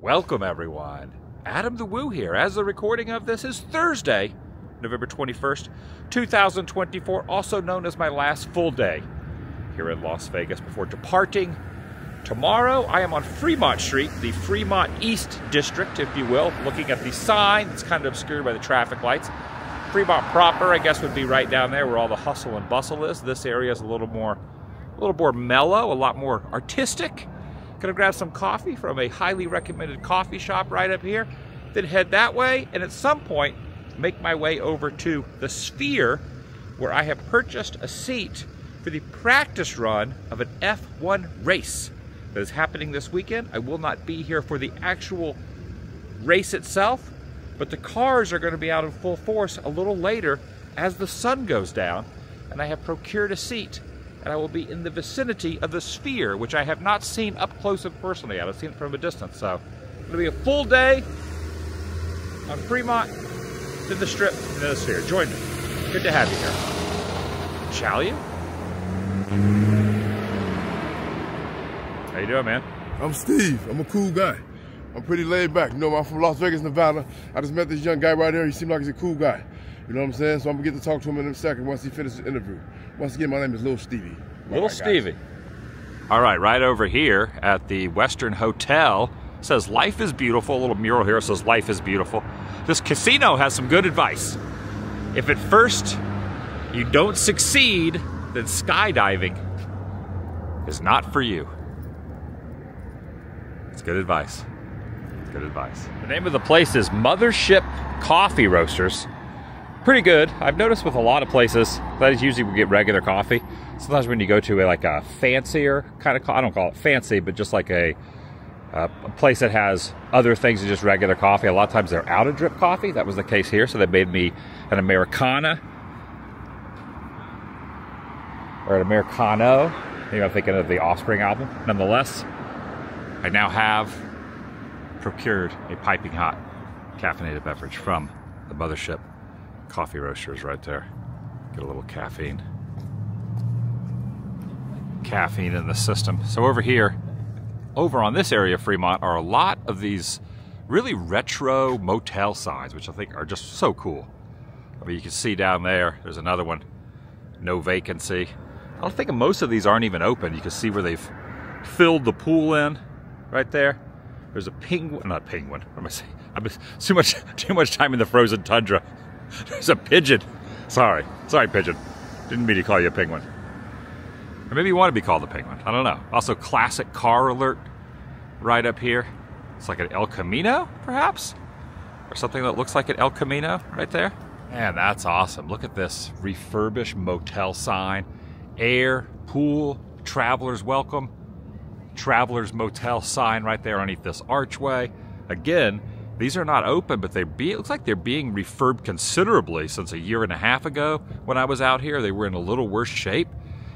Welcome everyone. Adam the Woo here. As the recording of this is Thursday, November 21st, 2024, also known as my last full day here in Las Vegas before departing. Tomorrow I am on Fremont Street, the Fremont East District, if you will, looking at the sign that's kind of obscured by the traffic lights. Fremont proper, I guess, would be right down there where all the hustle and bustle is. This area is a little more mellow, a lot more artistic. Gonna grab some coffee from a highly recommended coffee shop right up here, then head that way, and at some point make my way over to the Sphere, where I have purchased a seat for the practice run of an F1 race that is happening this weekend. I will not be here for the actual race itself, but the cars are going to be out in full force a little later as the sun goes down, and I have procured a seat. And I will be in the vicinity of the Sphere, which I have not seen up close and personally yet. I've seen it from a distance. So it's going to be a full day on Fremont, then the Strip, and then the Sphere. Join me. Good to have you here. Shall you? How you doing, man? I'm Steve. I'm a cool guy. I'm pretty laid back. You know, I'm from Las Vegas, Nevada. I just met this young guy right here. He seemed like he's a cool guy. You know what I'm saying? So I'm going to get to talk to him in a second once he finishes the interview. Once again, my name is Little Stevie. Little Stevie. All right over here at the Western Hotel, it says life is beautiful. A little mural here says life is beautiful. This casino has some good advice. If at first you don't succeed, then skydiving is not for you. It's good advice. It's good advice. The name of the place is Mothership Coffee Roasters. Pretty good. I've noticed with a lot of places, that is usually we get regular coffee. Sometimes when you go to a fancier kind of, I don't call it fancy, but just like a place that has other things than just regular coffee, a lot of times they're out of drip coffee. That was the case here, so they made me an Americana. Or an Americano. Maybe I'm thinking of the Offspring album. Nonetheless, I now have procured a piping hot caffeinated beverage from the Mothership Coffee Roasters right there. Get a little caffeine in the system. So over here, over on this area of Fremont, are a lot of these really retro motel signs, which I think are just so cool. I mean, you can see down there, there's another one, no vacancy. I don't think most of these aren't even open. You can see where they've filled the pool in right there. There's a penguin, not penguin, what am I saying? I've been too much time in the frozen tundra. There's a pigeon. Sorry pigeon. Didn't mean to call you a penguin. Or maybe you want to be called a penguin. I don't know. Also, classic car alert right up here. It's like an El Camino, perhaps? Or something that looks like an El Camino right there. Man, that's awesome. Look at this refurbished motel sign. Air, pool, travelers welcome. Travelers motel sign right there underneath this archway. Again, these are not open, but it looks like they're being refurbed considerably since a year and a half ago when I was out here. They were in a little worse shape.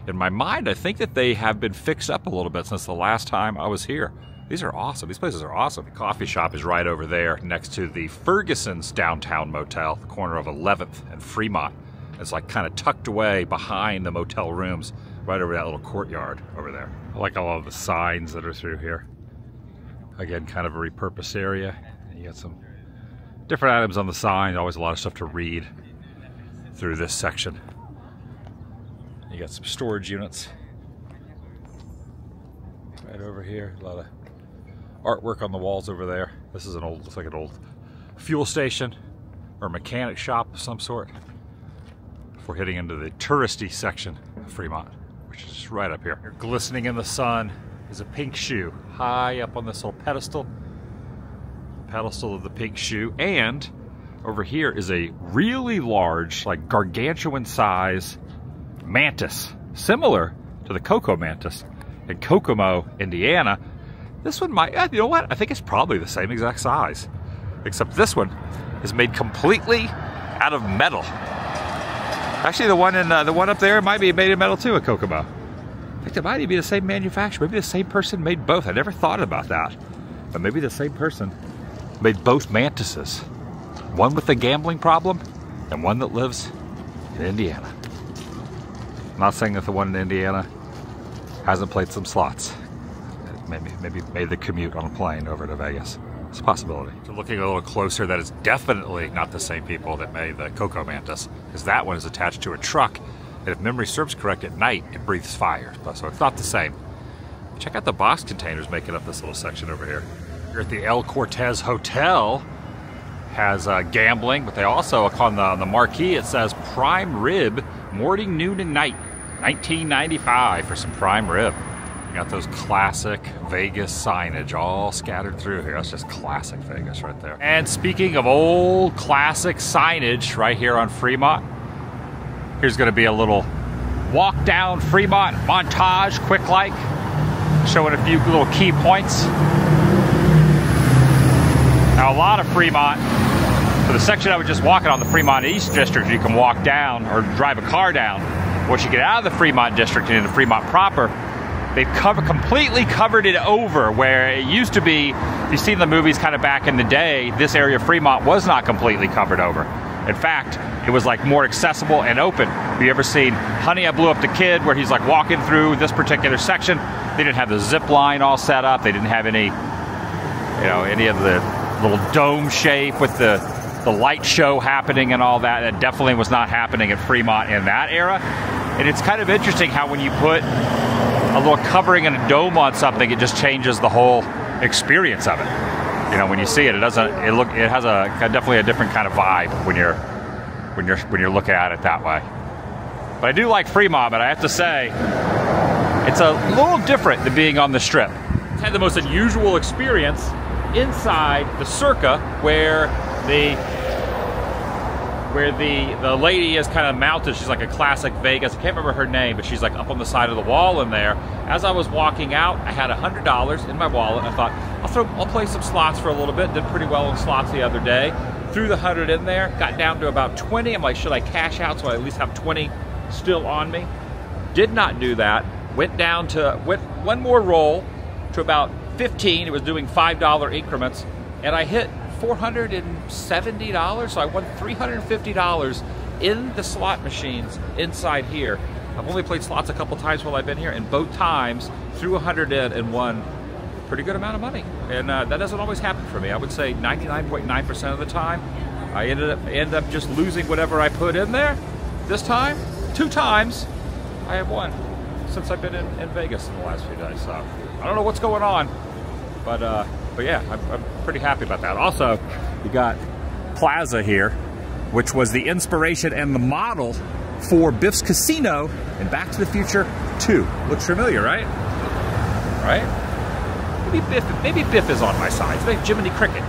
In my mind, I think that they have been fixed up a little bit since the last time I was here. These are awesome. These places are awesome. The coffee shop is right over there next to the Ferguson's Downtown Motel, the corner of 11th and Fremont. It's like kind of tucked away behind the motel rooms, right over that little courtyard over there. I like all of the signs that are through here. Again, kind of a repurposed area. You got some different items on the sign. Always a lot of stuff to read through this section. You got some storage units right over here. A lot of artwork on the walls over there. This is looks like an old fuel station or mechanic shop of some sort. Before heading into the touristy section of Fremont, which is just right up here. Glistening in the sun is a pink shoe high up on this little pedestal of the pink shoe, and over here is a really large, like gargantuan size mantis, similar to the Coco mantis in Kokomo, Indiana. This one might, you know what? I think it's probably the same exact size, except this one is made completely out of metal. Actually, the one up there might be made of metal too, at Kokomo. I think it might even be the same manufacturer. Maybe the same person made both. I never thought about that, but maybe the same person made both mantises. One with a gambling problem and one that lives in Indiana. I'm not saying that the one in Indiana hasn't played some slots. Maybe made the commute on a plane over to Vegas. It's a possibility. So looking a little closer, that is definitely not the same people that made the Cocoa Mantis, because that one is attached to a truck, and if memory serves correct, at night it breathes fire, so it's not the same. Check out the box containers making up this little section over here. Here at the El Cortez Hotel has gambling, but they also, on the marquee, it says prime rib, morning, noon, and night, 1995 for some prime rib. Got those classic Vegas signage all scattered through here. That's just classic Vegas right there. And speaking of old classic signage right here on Fremont, here's gonna be a little walk down Fremont montage, quick like, showing a few little key points. Now a lot of Fremont, for the section I was just walking on, the Fremont East District, you can walk down or drive a car down. Once you get out of the Fremont District and into Fremont proper, they've completely covered it over, where it used to be, if you've seen the movies kind of back in the day, this area of Fremont was not completely covered over. In fact, it was like more accessible and open. Have you ever seen Honey, I Blew Up the Kid, where he's like walking through this particular section? They didn't have the zip line all set up. They didn't have any, any of the little dome shape with the light show happening and all that. That definitely was not happening at Fremont in that era. And it's kind of interesting how when you put a little covering and a dome on something, it just changes the whole experience of it. When you see it, it has definitely a different kind of vibe when you're looking at it that way. But I do like Fremont, but I have to say, it's a little different than being on the Strip. It's had the most unusual experience inside the Circa, where the lady is kind of mounted. She's like a classic Vegas. I can't remember her name, but she's like up on the side of the wall in there. As I was walking out, I had $100 in my wallet. I thought, I'll play some slots for a little bit. Did pretty well in slots the other day. Threw the 100 in there, got down to about 20. I'm like, should I cash out so I at least have 20 still on me? Did not do that. Went one more roll to about 15. It was doing $5 increments, and I hit $470, so I won $350 in the slot machines inside here. I've only played slots a couple times while I've been here, and both times threw 100 in and won a pretty good amount of money. And that doesn't always happen for me. I would say 99.9% of the time, I end up just losing whatever I put in there. This time, 2 times, I have won since I've been in Vegas in the last few days. So I don't know what's going on, but yeah, I'm pretty happy about that. Also, you got Plaza here, which was the inspiration and the model for Biff's Casino in Back to the Future 2. Looks familiar, right? Right? Maybe Biff is on my side. It's like Jiminy Cricket.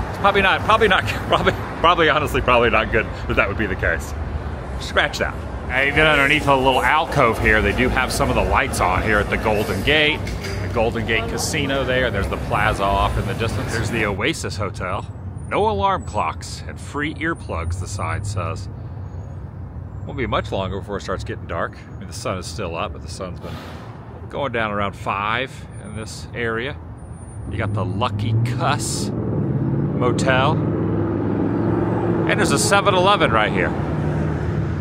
It's probably honestly not good that would be the case. Scratch that. Even underneath a little alcove here, they do have some of the lights on here at the Golden Gate. The Golden Gate Casino there. There's the Plaza off in the distance. There's the Oasis Hotel. No alarm clocks and free earplugs, the sign says. Won't be much longer before it starts getting dark. I mean, the sun is still up, but the sun's been going down around 5 in this area. You got the Lucky Cuss Motel. And there's a 7-Eleven right here.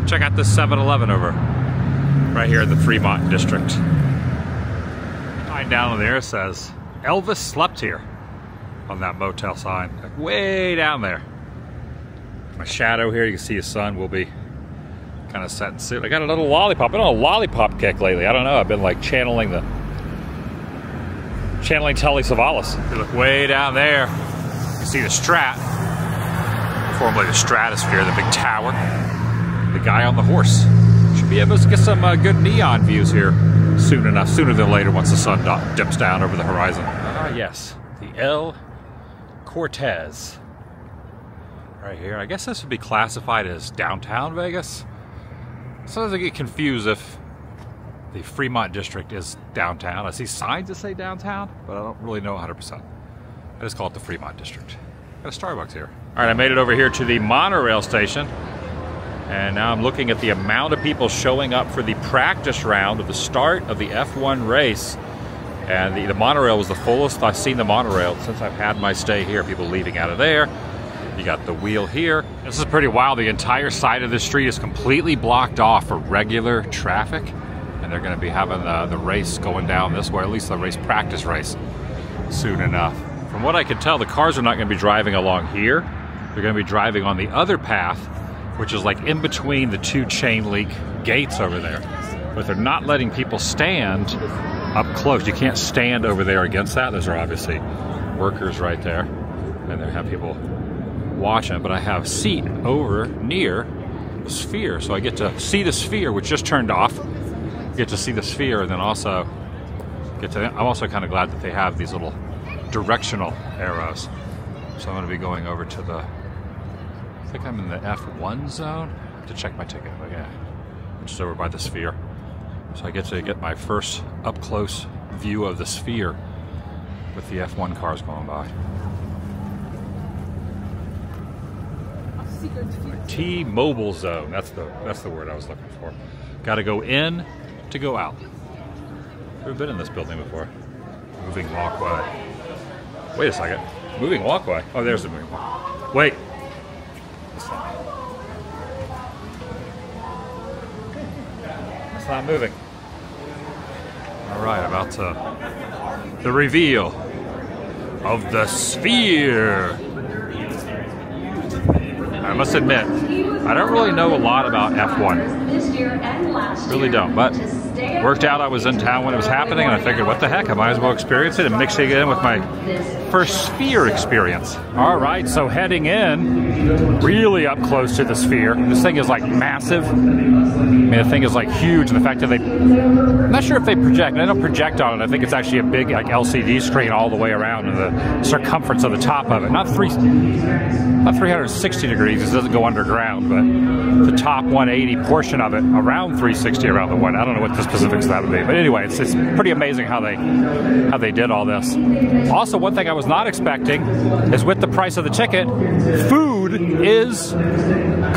Check out this 7-Eleven over right here in the Fremont district. Sign down there says Elvis slept here on that motel sign, like way down there. My shadow here, you can see his sun will be kind of set and suit. I got a little lollipop. I've been on a lollipop kick lately. I don't know. I've been like channeling Telly Savalas. If you look way down there, you can see the Strat, formerly the Stratosphere, the big tower. The guy on the horse. Should be able to get some good neon views here soon enough, sooner than later once the sun dips down over the horizon. Ah, yes, the El Cortez. Right here. I guess this would be classified as downtown Vegas. Sometimes I get confused if the Fremont district is downtown. I see signs that say downtown, but I don't really know 100%. I just call it the Fremont district. Got a Starbucks here. All right, I made it over here to the monorail station. And now I'm looking at the amount of people showing up for the practice round of the start of the F1 race. And the monorail was the fullest I've seen the monorail since I've had my stay here. People leaving out of there. You got the wheel here. This is pretty wild. The entire side of the street is completely blocked off for regular traffic. And they're going to be having the race going down this way, at least the race practice race, soon enough From what I can tell, the cars are not going to be driving along here. They're going to be driving on the other path, which is like in between the two chain link gates over there. But they're not letting people stand up close. You can't stand over there against that. Those are obviously workers right there. And they have people watching. But I have a seat over near the sphere. So I get to see the sphere, which just turned off. Get to see the sphere, and then also I'm also kind of glad that they have these little directional arrows. So I'm going to be going over to the, I think I'm in the F1 zone to check my ticket. But yeah, which is over by the sphere. So I get to get my first up close view of the sphere with the F1 cars going by. T-Mobile zone. That's the word I was looking for. Got to go in to go out. Never been in this building before. Moving walkway. Wait a second. Moving walkway. Oh, there's the moving walkway. Wait. It's not moving. All right, about to the reveal of the sphere. I must admit, I don't really know a lot about F1. Really don't, but worked out I was in town when it was happening, and I figured, what the heck, I might as well experience it and mixing it in with my first sphere experience. All right, so heading in, really up close to the sphere. This thing is like massive. I mean, the thing is like huge, and the fact that I'm not sure if they project. They don't project on it. I think it's actually a big like LCD screen all the way around, and the circumference of the top of it. Not 360 degrees. It doesn't go underground, but the top 180 portion of it around 360 around the one. I don't know what the specifics of that would be, but anyway, it's pretty amazing how they did all this. Also, one thing I was not expecting is with the price of the ticket, food is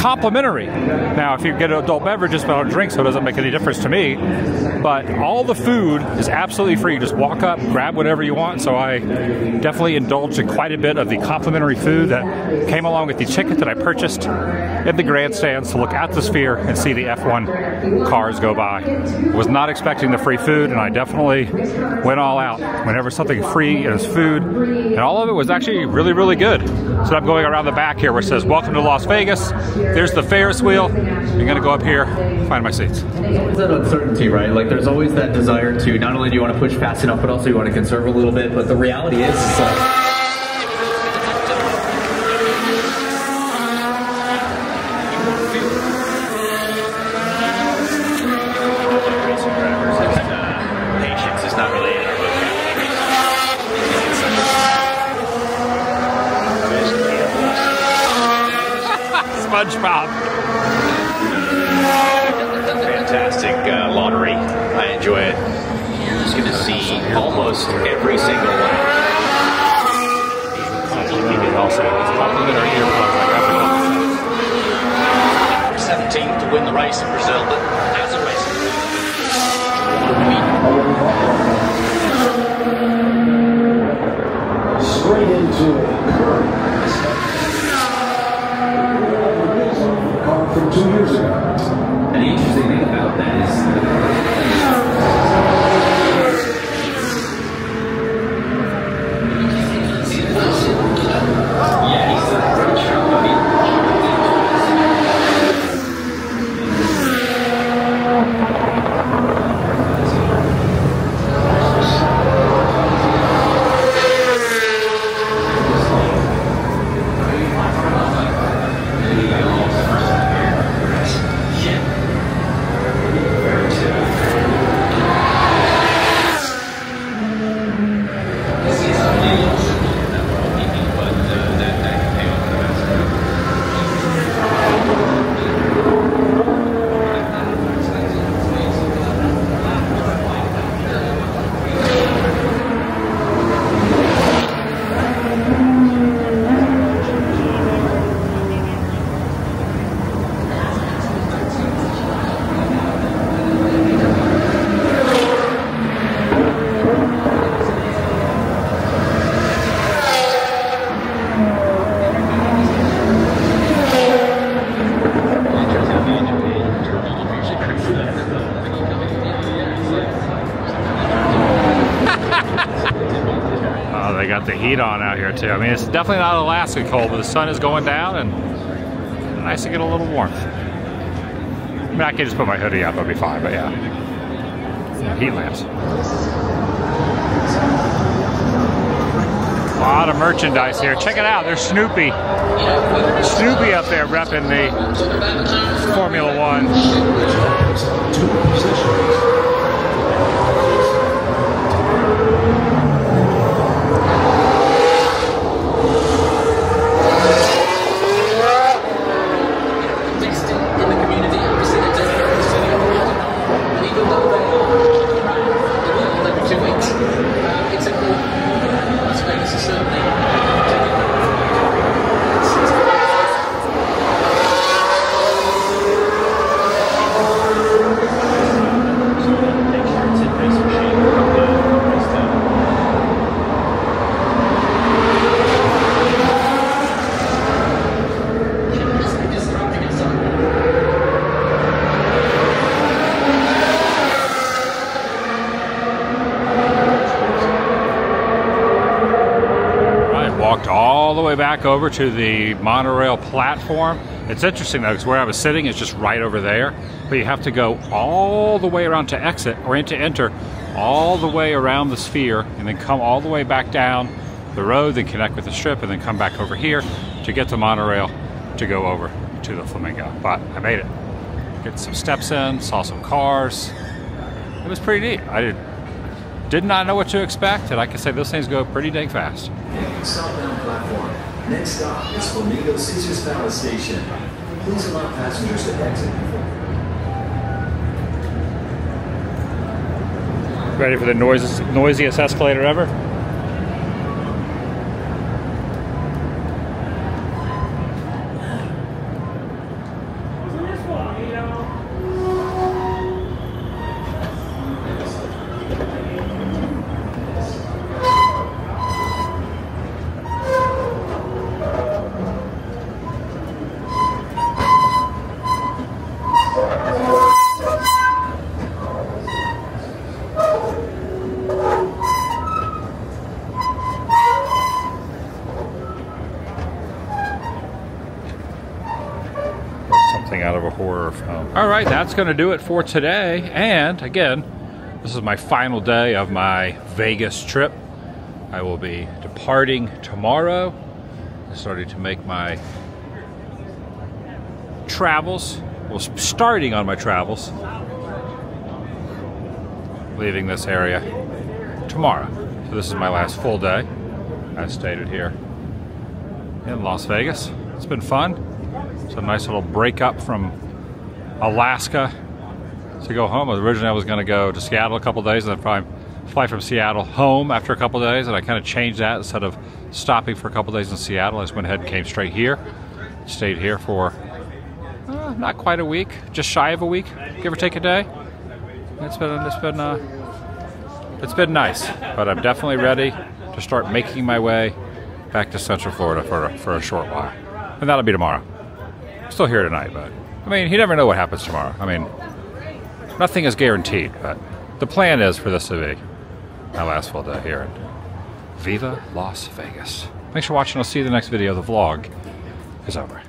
complimentary. Now, if you get adult beverages but don't drink, so it doesn't make any difference to me. But all the food is absolutely free. You just walk up, grab whatever you want. So I definitely indulged in quite a bit of the complimentary food that came along with the ticket that I purchased in the grandstands to look at the sphere and see the F1 cars go by. I was not expecting the free food, and I definitely went all out. Whenever something free is food, and all of it was actually really, really good. So I'm going around the back here where it says, "Welcome to Las Vegas." There's the Ferris wheel. I'm gonna go up here, find my seats. There's that uncertainty, right? Like there's always that desire to, not only do you want to push fast enough, but also you want to conserve a little bit. But the reality is, it's like, SpongeBob. fantastic lottery. I enjoy it. You're just going to see almost every single one. Also, it's complimentary earplugs like that. 17th to win the race in Brazil, but as a race. Straight into it. From 2 years ago. And the interesting thing about that is Very the heat on out here too. I mean, it's definitely not Alaska cold, but the sun is going down and nice to get a little warmth. I mean, I can just put my hoodie up, that'll be fine, but yeah. Heat lamps. A lot of merchandise here. Check it out, there's Snoopy. Snoopy up there repping the Formula One. All the way back over to the monorail platform. It's interesting though, because where I was sitting is just right over there, but you have to go all the way around to exit, or to enter all the way around the sphere, and then come all the way back down the road, then connect with the strip, and then come back over here to get the monorail to go over to the Flamingo. But I made it. Get some steps in, saw some cars. It was pretty neat. I did not know what to expect, and I can say those things go pretty dang fast. Southbound platform. Next stop is Flamingo Caesars Palace Station. Please allow passengers to exit before. Ready for the noisiest escalator ever? Out of a horror film. All right, that's going to do it for today. And again, this is my final day of my Vegas trip. I will be departing tomorrow. I started to make my travels. Well, starting on my travels. Leaving this area tomorrow. So this is my last full day, as stated here in Las Vegas. It's been fun. It's a nice little break up from Alaska to go home. Originally I was going to go to Seattle a couple days and then probably fly from Seattle home after a couple days, and I kind of changed that. Instead of stopping for a couple days in Seattle, I just went ahead and came straight here. Stayed here for not quite a week, just shy of a week, give or take a day. It's been nice, but I'm definitely ready to start making my way back to Central Florida for a short while, and that'll be tomorrow. Still here tonight, but I mean, you never know what happens tomorrow. I mean, nothing is guaranteed, but the plan is for this to be my last full day here in Viva Las Vegas. Thanks for watching. I'll see you in the next video. The vlog is over.